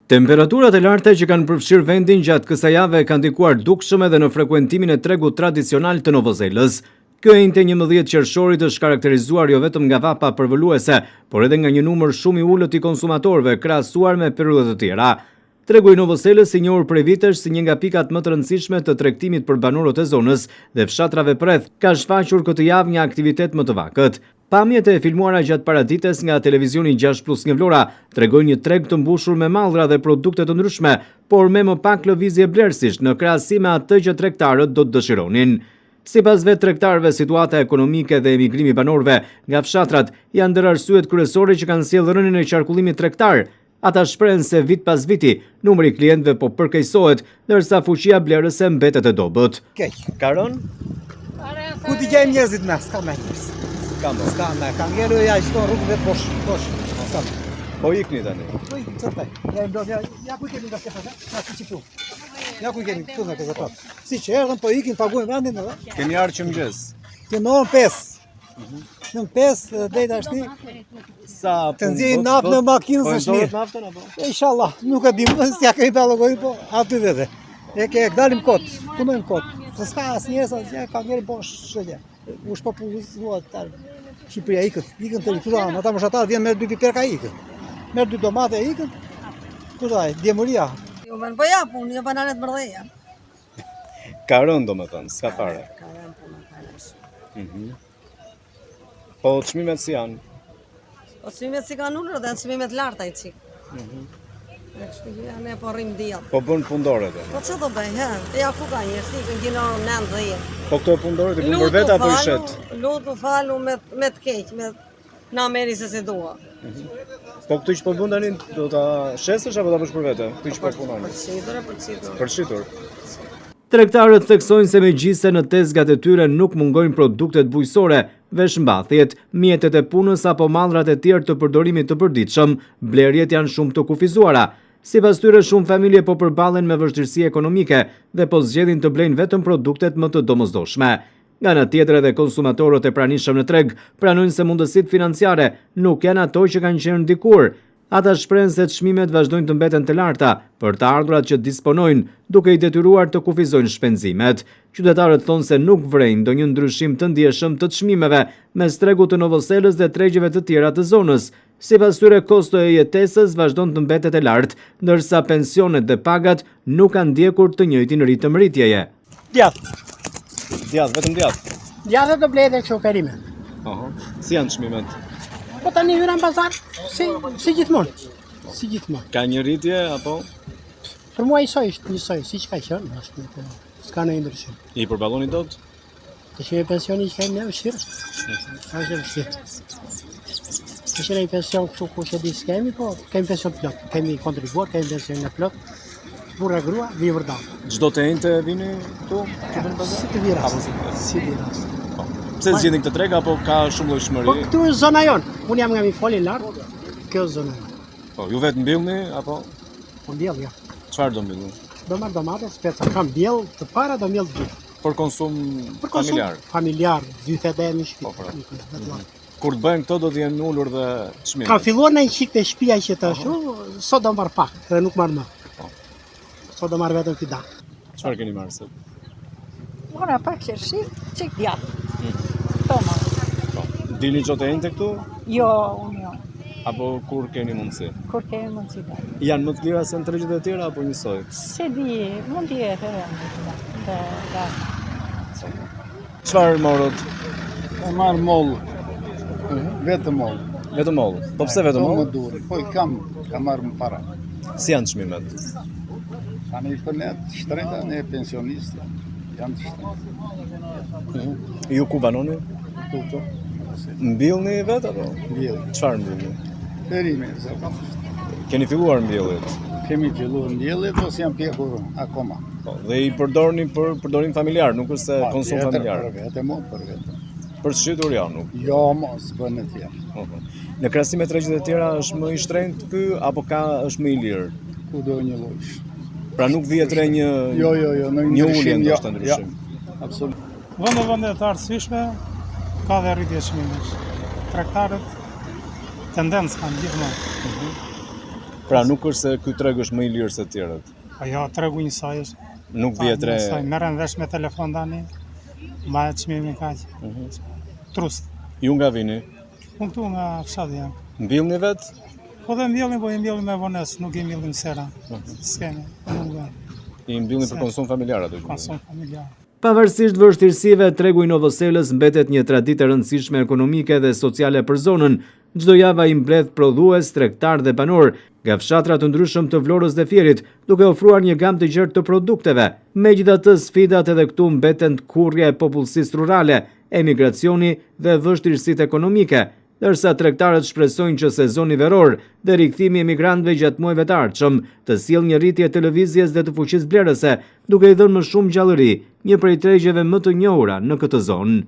Temperaturat e larta që kanë përfshirë vendin gjatë kësaj jave kanë ndikuar dukshëm edhe në frekuentimin e tregut tradicional të Novozelës. Kjo e njëjtë 11 qershorit është karakterizuar jo vetëm nga vapa përvoluese, por edhe nga një numër shumë i ulët i konsumatorëve krahasuar me periudhë të tjera. Tregu i Novozelës, i njohur prej vitesh si një nga pikat më të rëndësishme të tregtimit për banorët e zonës dhe fshatrave rreth, ka shfaqur këtë javë një aktivitet më të vakët. Pamjet e filmuara gjatë paradites nga televizioni 6+ një Vlora tregojnë një treg të mbushur me mallra dhe produkte të ndryshme, por me më pak lëvizje blerësisht në krahasim me atë që tregtarët do të dëshironin. Sipas vetë tregtarëve, situata ekonomike dhe emigrimi i banorëve nga fshatrat janë ndër arsyet kryesore që kanë sjellë rënien e qarkullimit tregtar. Ata shprehen se vit pas viti numri i klientëve po përkeqësohet, ndërsa fuqia blerëse mbetet e dobët. Keq, ka rënë? Ku t'i gjejmë njerëzit me, s'ka me njerëz. S'ka me, ka njerë ja i shton rrugëve bosh. Po ikni tani. Po ikni, cërtaj. Ja ku kemi nga shkefa, na si qipu. Ja ku kemi këtu nga këzë prapë. Si që erdhën, po ikin, paguajnë vendin edhe. Keni ardhur që mëngjes. Kemi orën 5. Në 5 dejta është Sa të nxjerrin naftë në makinën së shmirë. naftën apo? Inshallah, nuk e dim, s'ja kemi ballogojnë, po aty vete. E ke dalim kot, punojmë kot. Se s'ka asnjëherë sa ka njerë bosh shëllje. U shpopulluar tar. Shqipëria ikën të këtu ata moshatar vjen merr 2 piper ka ikën. Merr 2 domate ikën. Këtu djemëria. Jo vën po japun, jo banane të mërdheja. Ka rënë domethënë, s'ka fare. Ka rënë po më falesh. Po çmimet si janë? Po çmimet si kanë ulur dhe çmimet larta i çik. Ne kështu janë po rrim diell. Po bën pundore dhe. Po çfarë do bëj, ha? Ja ku ka njerëz, ikën gjin orën 9-10. Po këto pundore ti bën për vetë apo i shet? Lutu falu me të keq, me na merri se se dua. Po këtu që po bën tani do ta shesësh apo ta bësh për vete? Këtu që po punon. Për shitur. Tregtarët theksojnë se megjithëse në tezgat e tyre nuk mungojnë produktet bujqësore, veshmbathjet, mjetet e punës apo mallrat e tjerë të përdorimit të përditshëm, blerjet janë shumë të kufizuara. Sipas tyre, shumë familje po përballen me vështirësi ekonomike dhe po zgjedhin të blejnë vetëm produktet më të domosdoshme. Nga ana tjetër, edhe konsumatorët e pranishëm në treg pranojnë se mundësitë financiare nuk janë ato që kanë qenë dikur. Ata shprehen se çmimet vazhdojnë të mbeten të larta për të ardhurat që disponojnë, duke i detyruar të kufizojnë shpenzimet. Qytetarët thonë se nuk vrejnë ndonjë ndryshim të ndjeshëm të çmimeve mes tregut të Novozelës dhe tregjeve të tjera të zonës. Sipas tyre, kosto e jetesës vazhdon të mbetet e lartë, ndërsa pensionet dhe pagat nuk kanë ndjekur të njëjtin ritëm rritjeje. Djath, vetëm djath. Djathë do blej dhe çokerime. Si janë çmimet? Po tani hyra në bazar, si gjithmonë. Ka një rritje apo Për mua njësoj, si që ka qënë, s'ka në ndryshim. i përballoni dot? Të që me pensioni që kemi ne vështirë, ka është vështirë. Të që ne i pension kështu ku që di s'kemi, po kemi pension plot, kemi kontribuar, kemi pension në plot, burra grua, vi vërdalë. Çdo të enjte vini këtu? Si të viras, si të viras. Pse zgjidhin këtë treg apo ka shumë llojshmëri? Po këtu është zona jonë, unë jam nga mi foli lartë, kjo është zona jonë. Po, ju vetë mbillni apo Po mbjell, ja. çfarë do mbillni? Do marrë domate, speca, kam mbjell të para, do mbjell të dytë. Për konsum familjar. Familjar, dythet e në Po, shtëpi. Kur të bëjnë këto do të jenë ulur dhe çmimet. Ka filluar në një qik të shtëpia që të ashtu, sot do marrë pak, dhe nuk marrë më. Sot do marrë vetëm fidan. Çfarë keni marrë sot? Mora pak qershi, qik djatë. Toma. Dini çdo të enjte këtu Jo, unë jo. apo kur keni mundësi? Kur kemi mundësi da. Janë më të lira se në tregjet e tjera apo njësoj? Se di, mund t'i jetë edhe da. Çfarë morët? E marrë moll, vetëm moll. Vetëm moll. Po pse vetëm Më moll? duhet, po i kam marrë më para. Si janë çmimet? Tani për ne të shtrejta, ne pensionistë, janë të shtrejta. Ju ku banoni? Këtu, Mbillni vetë apo? mbjell, Çfarë mbillni? perime, zakonisht. Keni filluar mbjellit? Kemi filluar mbjellit, ose jam pjekur akoma. Po, dhe i përdorni për përdorim familjar, nuk është se konsum Tjetër, familjar. Për vete, mo, për vete. Për të shitur ja nuk. Jo, mos, bën e tjerë. Në krahasim me tregjet e tjera është më i shtrenjtë ky apo është më i lirë? Ku do një lojsh. Pra nuk vihet re një Jo, në një ulje ndryshim, ndoshta ndryshim. Absolut. Vende të arsyeshme ka dhe rritje çmimesh. Tregtarët tendencë kanë gjithmonë. Pra nuk është se ky treg është më i lirë se të tjerët. Ajo tregu i saj është. Nuk vjet re. Merren vesh me telefon tani. Ma çmimi kaq. Trust. Ju nga vini? Unë këtu nga fshati jam. Mbillni vet? Po dhe mbjellim, po i mbjellim me vones, nuk i mbjellim sera. S'kemi. I mbillni për konsum familjar aty. Konsum familjar. Pavarësisht vështirësive, tregu i Novoselës mbetet një traditë e rëndësishme ekonomike dhe sociale për zonën. Çdo javë ai mbledh prodhues, tregtar dhe banor nga fshatra të ndryshëm të Vlorës dhe Fierit, duke ofruar një gamë të gjerë të produkteve. Megjithatë, sfidat edhe këtu mbeten kurrja e popullsisë rurale, emigracioni dhe vështirësitë ekonomike, ndërsa tregtarët shpresojnë që sezoni veror dhe rikthimi i emigrantëve gjatë muajve të ardhshëm të sjellë një rritje të lëvizjes dhe të fuqisë blerëse, duke i dhënë më shumë gjallëri, një prej tregjeve më të njohura në këtë zonë.